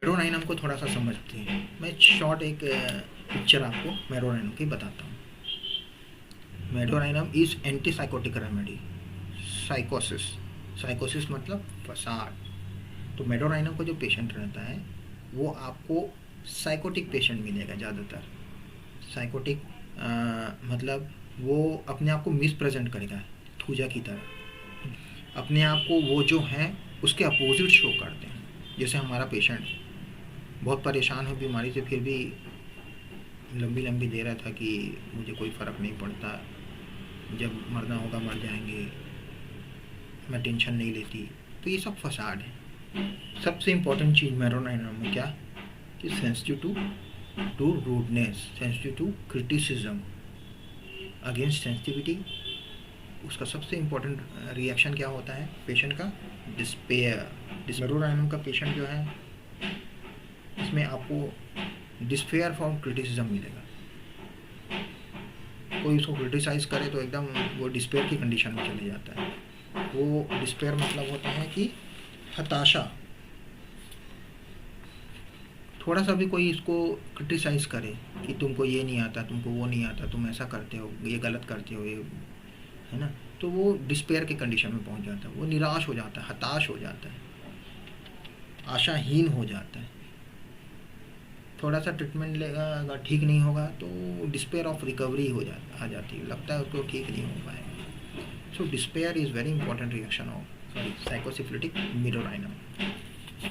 मेरोराइनम को थोड़ा सा समझते हैं। मैं शॉर्ट एक पिक्चर आपको मेरोराइनम की बताता हूँ। मेरोराइनम इज एंटीसाइकोटिक रेमेडी। साइकोसिस, साइकोसिस मतलब फसाद। तो मेरोराइनम को जो पेशेंट रहता है वो आपको साइकोटिक पेशेंट मिलेगा ज़्यादातर। साइकोटिक मतलब वो अपने आप को मिस प्रेजेंट करेगा थूजा की तरह। अपने आप को वो जो हैं उसके अपोजिट शो करते हैं। जैसे हमारा पेशेंट बहुत परेशान हो बीमारी से, फिर भी लंबी लंबी दे रहा था कि मुझे कोई फ़र्क नहीं पड़ता, जब मरना होगा मर जाएंगे, मैं टेंशन नहीं लेती। तो ये सब फसाड है। सबसे इम्पोर्टेंट चीज़ मेरोराइनम में क्या कि sensitive to rudeness, sensitive to criticism, against sensitivity. उसका सबसे इम्पोर्टेंट रिएक्शन क्या होता है पेशेंट का? डिस्पेयर। मेरोराइनम का पेशेंट जो है इसमें आपको डिस्पेयर फ्रॉम क्रिटिसिज्म मिलेगा। कोई उसको क्रिटिसाइज़ करे तो एकदम वो डिस्पेयर की कंडीशन में चले जाता है। वो डिस्पेयर मतलब होता है कि हताशा। थोड़ा सा भी कोई इसको क्रिटिसाइज़ करे कि तुमको ये नहीं आता, तुमको वो नहीं आता, तुम ऐसा करते हो, ये गलत करते हो, ये है ना, तो वो डिस्पेयर की कंडीशन में पहुंच जाता है। वो निराश हो जाता है, हताश हो जाता है, आशाहीन हो जाता है। थोड़ा सा ट्रीटमेंट लेगा, अगर ठीक नहीं होगा तो डिस्पेयर ऑफ रिकवरी आ जाती है, लगता है उसको ठीक नहीं हो पाएगा। So despair is very important reaction of psychosyphilitic medorrhinum.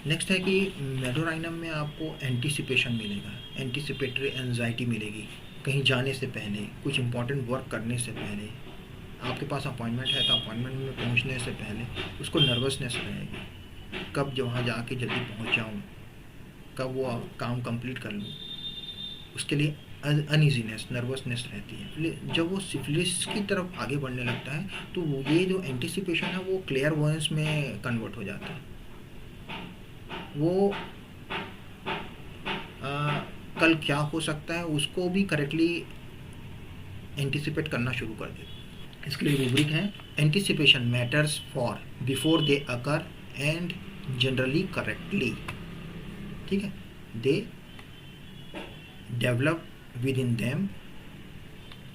Next है कि मेरोराइनम में आपको एंटीसिपेशन मिलेगा, एंटीसिपेटरी एंजाइटी मिलेगी। कहीं जाने से पहले, कुछ इंपॉर्टेंट वर्क करने से पहले, आपके पास अपॉइंटमेंट है तो अपॉइंटमेंट में पहुंचने से पहले उसको नर्वसनेस रहेगी। कब जो वहाँ जाके जल्दी पहुँच जाऊँ, कब वो काम कंप्लीट कर लूँ, उसके लिए अनइजीनेस, नर्वसनेस रहती है। जब वो सिफिलिस की तरफ आगे बढ़ने लगता है तो ये जो एंटिसिपेशन है वो क्लेयरवॉयंस में कन्वर्ट हो जाता है। वो कल क्या हो सकता है उसको भी करेक्टली एंटिसिपेट करना शुरू कर देते। इसके लिए रूब्रिक है, anticipation matters for before they occur and generally correctly. ठीक है, they develop within them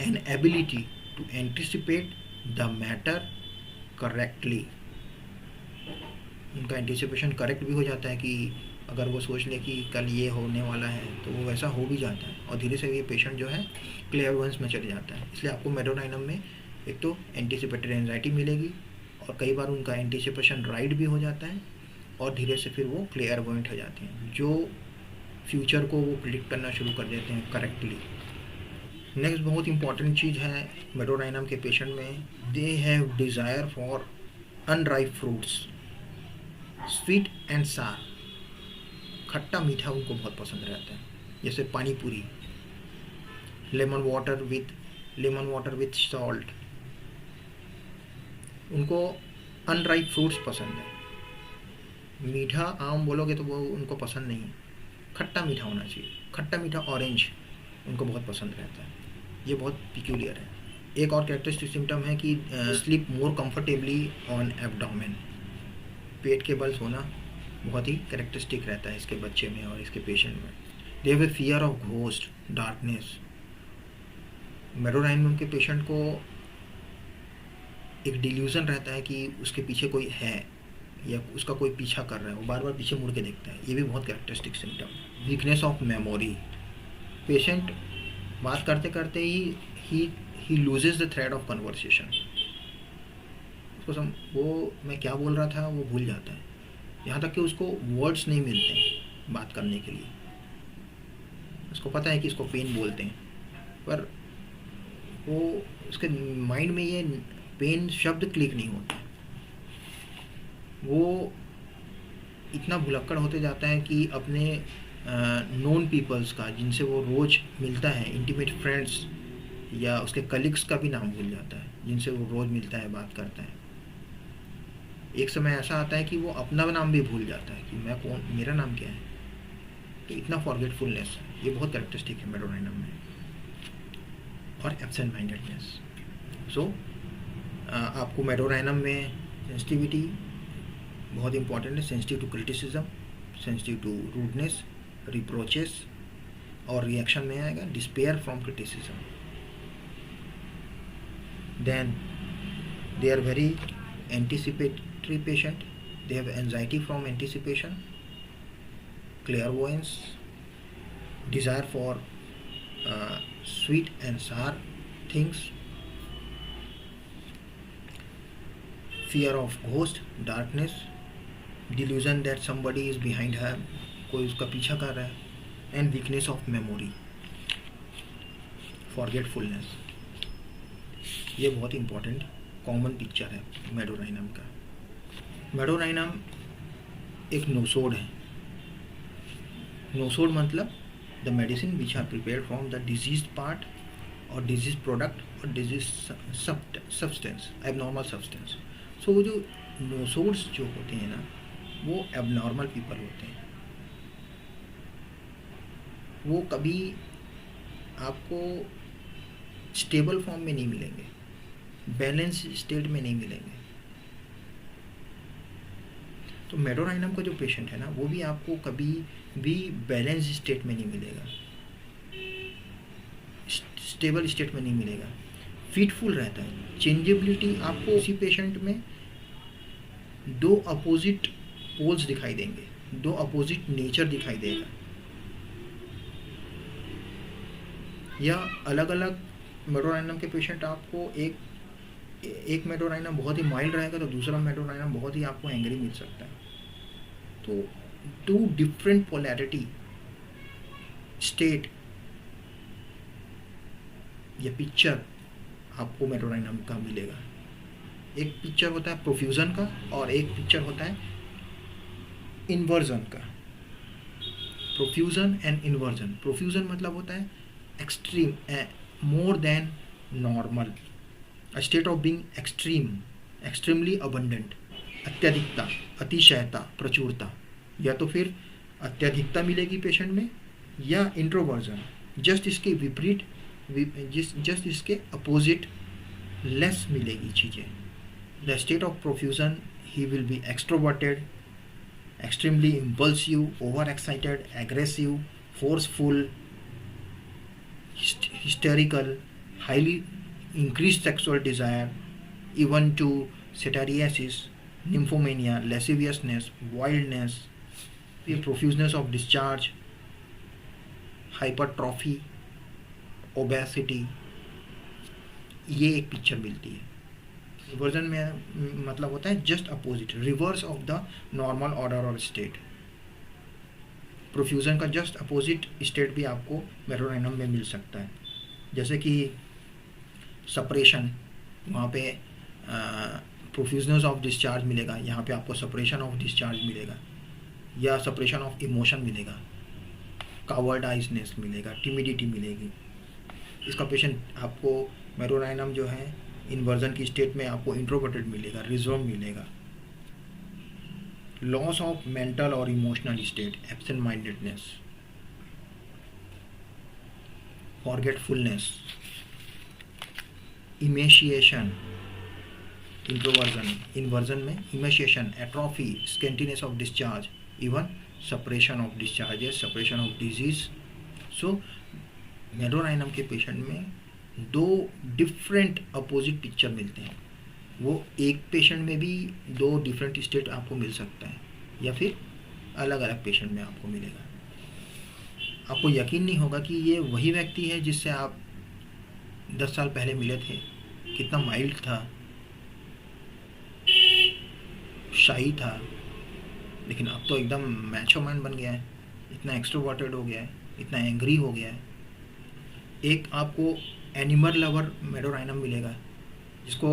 an ability to anticipate the matter correctly. उनका एंटिसिपेशन करेक्ट भी हो जाता है कि अगर वो सोच ले कि कल ये होने वाला है तो वो वैसा हो भी जाता है, और धीरे से ये पेशेंट जो है क्लियरवेंस में चले जाता है। इसलिए आपको मेरोराइनम में एक तो एंटिसिपेटरी एंजाइटी मिलेगी, और कई बार उनका एंटिसिपेशन राइट भी हो जाता है, और धीरे से फिर वो क्लियरवेंट हो जाते हैं, जो फ्यूचर को वो प्रिडिक्ट करना शुरू कर देते हैं करेक्टली। नेक्स्ट बहुत इंपॉर्टेंट चीज़ है मेरोराइनम के पेशेंट में, they have desire for unripe fruits, sweet and सार। खट्टा मीठा उनको बहुत पसंद रहता है, जैसे पानी पूरी, लेमन वाटर विथ सॉल्ट। उनको अनराइप फ्रूट्स पसंद है। मीठा आम बोलोगे तो वो उनको पसंद नहीं है, खट्टा मीठा होना चाहिए। खट्टा मीठा ऑरेंज उनको बहुत पसंद रहता है। ये बहुत पिक्यूलियर है। एक और कैरेक्टरिस्टिक सिम्टम है कि sleep more comfortably on abdomen. पेट के बल सोना बहुत ही कैरेक्टरिस्टिक रहता है इसके बच्चे में और इसके पेशेंट में। They have a fear of ghost, darkness. Medorrhinum के पेशेंट को एक डिल्यूजन रहता है कि उसके पीछे कोई है या उसका कोई पीछा कर रहा है, वो बार बार पीछे मुड़ के देखता है। ये भी बहुत characteristic symptom. Weakness of memory, patient बात करते करते ही loses the thread of conversation. उसको वो मैं क्या बोल रहा था वो भूल जाता है, यहाँ तक कि उसको वर्ड्स नहीं मिलते हैं बात करने के लिए। उसको पता है कि इसको पेन बोलते हैं, पर वो उसके माइंड में ये पेन शब्द क्लिक नहीं होता। वो इतना भुलक्कड़ होते जाता है कि अपने नोन पीपल्स का, जिनसे वो रोज़ मिलता है, इंटीमेट फ्रेंड्स या उसके कलीग्स का भी नाम भूल जाता है, जिनसे वो रोज़ मिलता है, बात करता है। एक समय ऐसा आता है कि वो अपना नाम भी भूल जाता है कि मैं कौन, मेरा नाम क्या है। तो इतना फॉरगेटफुलनेस, ये बहुत कैरेक्टरिस्टिक है मेरोराइनम में। और एब्सेंट माइंडेडनेस। सो आपको मेरोराइनम में सेंसिटिविटी बहुत इंपॉर्टेंट है, sensitive to criticism, sensitive to rudeness, reproaches, और रिएक्शन में आएगा despair from criticism. Then they are very anticipatory patient, they have anxiety from anticipation, clairvoyance, desire for sweet and sour things, fear of ghost, darkness, delusion that somebody is behind her, कोई उसका पीछा कर रहा है, and weakness of memory, forgetfulness। ये बहुत important common picture है Medorrhinum का। मेडोराइनम एक नोसोड है। नोसोड मतलब the medicine which are prepared from the diseased part or diseased product or diseased substance, abnormal substance। so वो जो nosodes जो होते हैं ना, वो abnormal people होते हैं। वो कभी आपको स्टेबल फॉर्म में नहीं मिलेंगे, बैलेंस स्टेट में नहीं मिलेंगे। तो मेडोराइनम का जो पेशेंट है ना, वो भी आपको कभी भी बैलेंस स्टेट में नहीं मिलेगा, स्टेबल स्टेट में नहीं मिलेगा, फिटफुल रहता है। चेंजेबिलिटी आपको उसी पेशेंट में दो अपोजिट पोल्स दिखाई देंगे, दो अपोजिट नेचर दिखाई देगा, या अलग अलग मेडोराइनम के पेशेंट आपको एक मेडोराइनम बहुत ही माइल्ड रहेगा तो दूसरा मेडोराइनम बहुत ही आपको एंग्री मिल सकता है। तो टू डिफरेंट पोलैरिटी स्टेट या पिक्चर आपको मेडोराइनम का मिलेगा। एक पिक्चर होता है प्रोफ्यूजन का और एक पिक्चर होता है इन्वर्जन का। Profusion and inversion. प्रोफ्यूजन मतलब होता है extreme, more than normal, a state of being extreme, extremely abundant, अत्यधिकता, अतिशयता, प्रचुरता, या तो फिर अत्यधिकता मिलेगी पेशेंट में, या इंट्रोवर्जन, जस्ट इसके विपरीत, जस्ट इसके अपोजिट लेस मिलेगी चीज़ें। The state of profusion, he will be extroverted, extremely impulsive, overexcited, aggressive, forceful, hysterical, highly increased sexual desire, even to satyriasis, nymphomania, lasciviousness, wildness, profuseness of discharge, hypertrophy, obesity। ये एक picture मिलती है। Version में मतलब होता है just opposite, reverse of the normal order और state. Profusion का जस्ट अपोजिट स्टेट भी आपको मेडोराइनम में मिल सकता है, जैसे कि सपरेशन, वहाँ पे प्रोफ्यूजनेस ऑफ डिस्चार्ज मिलेगा, यहाँ पे आपको सपरेशन ऑफ डिस्चार्ज मिलेगा, या सपरेशन ऑफ इमोशन मिलेगा, कावर्डाइजनेस मिलेगा, टिमिडिटी मिलेगी। इसका पेशेंट आपको मेडोराइनम जो है इन्वर्जन की स्टेट में आपको इंट्रोवर्टेड मिलेगा, रिजर्व मिलेगा। लॉस ऑफ मेंटल और emotional state, absent mindedness, forgetfulness, emaciation, introversion. Inversion में emaciation, atrophy, scantiness of discharge, even suppression of discharges, suppression of disease. So medorrhinum के पेशेंट में दो डिफरेंट अपोजिट पिक्चर मिलते हैं। वो एक पेशेंट में भी दो डिफरेंट स्टेट आपको मिल सकता है, या फिर अलग अलग पेशेंट में आपको मिलेगा। आपको यकीन नहीं होगा कि ये वही व्यक्ति है जिससे आप 10 साल पहले मिले थे। कितना माइल्ड था, शाही था, लेकिन अब तो एकदम मैचो मैन बन गया है, इतना एक्सट्रोवर्टेड हो गया है, इतना एंग्री हो गया है। एक आपको एनिमल लवर मेडोराइनम मिलेगा, जिसको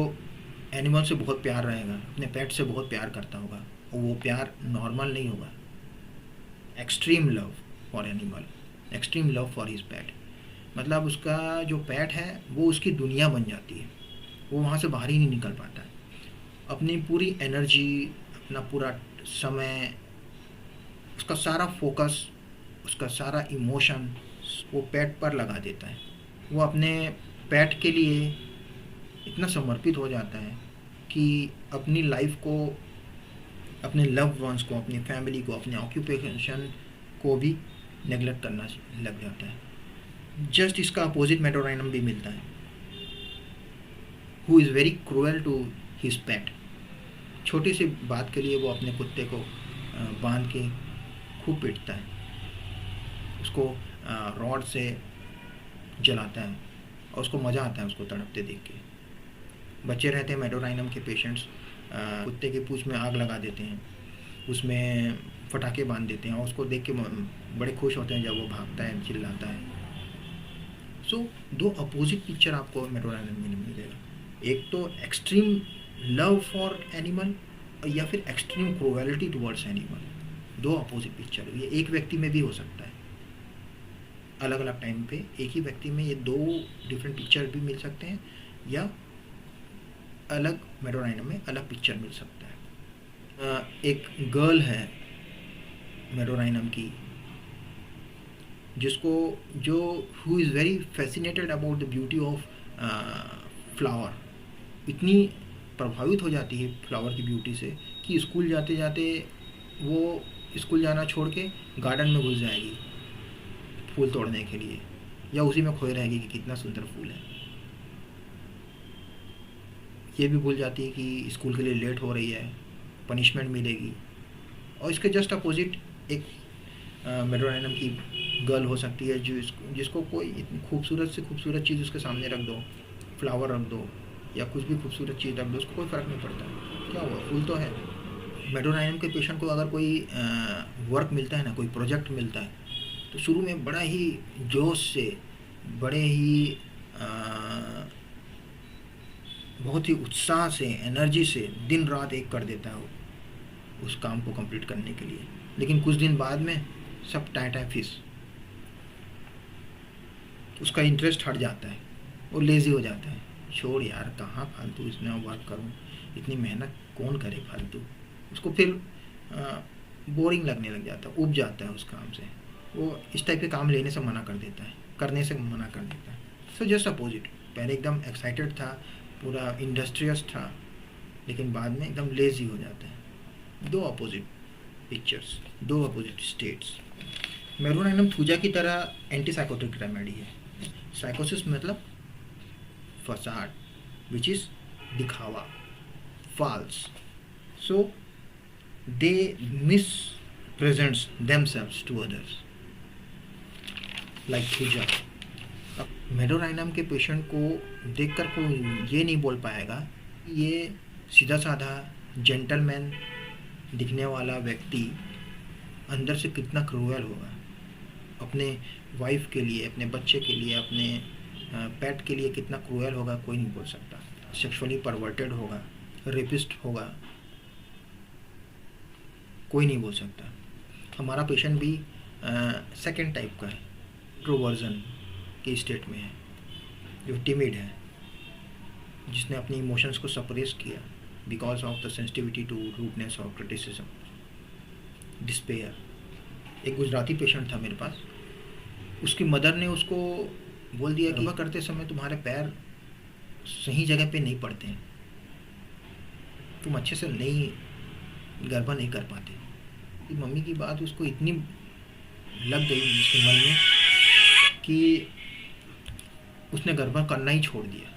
एनिमल से बहुत प्यार रहेगा, अपने पेट से बहुत प्यार करता होगा, और वो प्यार नॉर्मल नहीं होगा। Extreme love for animal, extreme love for his pet, मतलब उसका जो पेट है वो उसकी दुनिया बन जाती है, वो वहाँ से बाहर ही नहीं निकल पाता है। अपनी पूरी एनर्जी, अपना पूरा समय, उसका सारा फोकस, उसका सारा इमोशन वो पेट पर लगा देता है। वो अपने पेट के लिए इतना समर्पित हो जाता है कि अपनी लाइफ को अपने लव्ड वंस को, अपनी फैमिली को, अपने ऑक्यूपेशन को भी नेगलेक्ट करना लग जाता है। जस्ट इसका अपोजिट मेडोराइनम भी मिलता है, who is very cruel to his pet. छोटी सी बात के लिए वो अपने कुत्ते को बांध के खूब पीटता है, उसको रॉड से जलाता है और उसको मज़ा आता है उसको तड़पते देख के। बच्चे रहते हैं मेडोराइनम के पेशेंट्स, कुत्ते की पूंछ में आग लगा देते हैं, उसमें फटाके बांध देते हैं और उसको देख के बड़े खुश होते हैं जब वो भागता है, चिल्लाता है। सो दो अपोजिट पिक्चर आपको मेडोराइनम में मिलेगा, एक तो एक्सट्रीम लव फॉर एनिमल या फिर एक्सट्रीम क्रूएलिटी टुवर्ड्स एनिमल। दो अपोजिट पिक्चर, ये एक व्यक्ति में भी हो सकता है, अलग अलग टाइम पे एक ही व्यक्ति में ये दो डिफरेंट पिक्चर भी मिल सकते हैं, या अलग मेडोराइनम में अलग पिक्चर मिल सकता है। एक गर्ल है मेडोराइनम की, जिसको जो who is very fascinated about the beauty of flower, इतनी प्रभावित हो जाती है फ्लावर की ब्यूटी से कि स्कूल जाते जाते वो स्कूल जाना छोड़ के गार्डन में घुस जाएगी फूल तोड़ने के लिए, या उसी में खोए रहेगी कि कितना सुंदर फूल है। ये भी भूल जाती है कि स्कूल के लिए लेट हो रही है, पनिशमेंट मिलेगी। और इसके जस्ट अपोजिट एक मेडोराइनम की गर्ल हो सकती है जिसको कोई इतनी खूबसूरत से खूबसूरत चीज़ उसके सामने रख दो, फ्लावर रख दो या कुछ भी खूबसूरत चीज़ रख दो, उसको कोई फ़र्क नहीं पड़ता, क्या हुआ, फूल तो है। मेडोराइनम के पेशेंट को अगर कोई वर्क मिलता है ना, कोई प्रोजेक्ट मिलता है, तो शुरू में बड़ा ही जोश से, बड़े ही बहुत ही उत्साह से, एनर्जी से दिन रात एक कर देता है उस काम को कंप्लीट करने के लिए। लेकिन कुछ दिन बाद में सब टाटा फिस, उसका इंटरेस्ट हट जाता है, वो लेज़ी हो जाता है, छोड़ यार कहाँ फालतू इसमें वर्क करूँ, इतनी मेहनत कौन करे फालतू। उसको फिर बोरिंग लगने लग जाता है, उब जाता है उस काम से, वो इस टाइप के काम लेने से मना कर देता है, करने से मना कर देता है। सो जस्ट अपोजिट, पहले एकदम एक्साइटेड था, पूरा इंडस्ट्रियस था, लेकिन बाद में एकदम लेज़ी हो जाता है। दो अपोजिट पिक्चर्स, दो अपोजिट स्टेट्स। मेडोराइनम थूजा की तरह एंटीसाइकोटिक रेमेडी है। साइकोसिस मतलब फसाड, विच इज़ दिखावा, false. So they mispresents themselves to others like thuja. Medorrhinum के पेशेंट को देखकर कोई ये नहीं बोल पाएगा ये सीधा साधा जेंटलमैन दिखने वाला व्यक्ति अंदर से कितना क्रूअल होगा, अपने वाइफ के लिए, अपने बच्चे के लिए, अपने पेट के लिए कितना क्रूअल होगा, कोई नहीं बोल सकता। सेक्सुअली परवर्टेड होगा, रेपिस्ट होगा, कोई नहीं बोल सकता। हमारा पेशेंट भी सेकंड टाइप का है, इंट्रोवर्जन की स्टेट में है, जो टिमिड है, जिसने अपनी इमोशंस को सप्रेस किया because of the sensitivity to rudeness और क्रिटिसिज्म, डिस्पेयर। एक गुजराती पेशेंट था मेरे पास, उसकी मदर ने उसको बोल दिया कि करते समय तुम्हारे पैर सही जगह पे नहीं पड़ते हैं, तुम अच्छे से नहीं गर्भा नहीं कर पाते। मम्मी की बात उसको इतनी लग गई उसके मन में कि उसने गर्भा करना ही छोड़ दिया।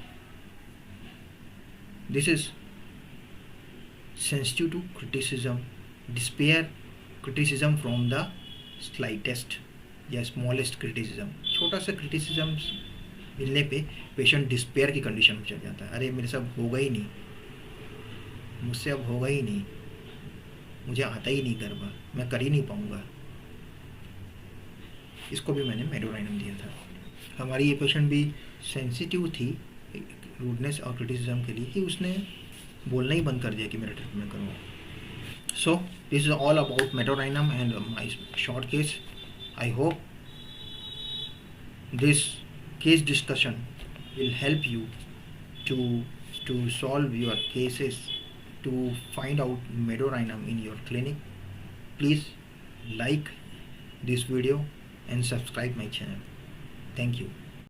This is sensitive to criticism, despair, criticism from the slightest या स्मॉलेस्ट क्रिटिसिज्म। छोटा सा क्रिटिसिज्म मिलने पे पेशेंट डिस्पेयर की कंडीशन में चल जाता है, अरे मेरे से अब होगा ही नहीं, मुझसे अब होगा ही नहीं, मुझे आता ही नहीं गर्भा, मैं कर ही नहीं पाऊँगा। इसको भी मैंने मेडोराइनम दिया था। हमारी ये पेशेंट भी सेंसिटिव थी रूडनेस और क्रिटिसिज्म के लिए कि उसने बोलना ही बंद कर दिया कि मेरा ट्रीटमेंट करो। So this is all about medorrhinum and my short case. I hope this case discussion will help you to solve your cases, to find out medorainum in your clinic. Please like this video and subscribe my channel. Thank you.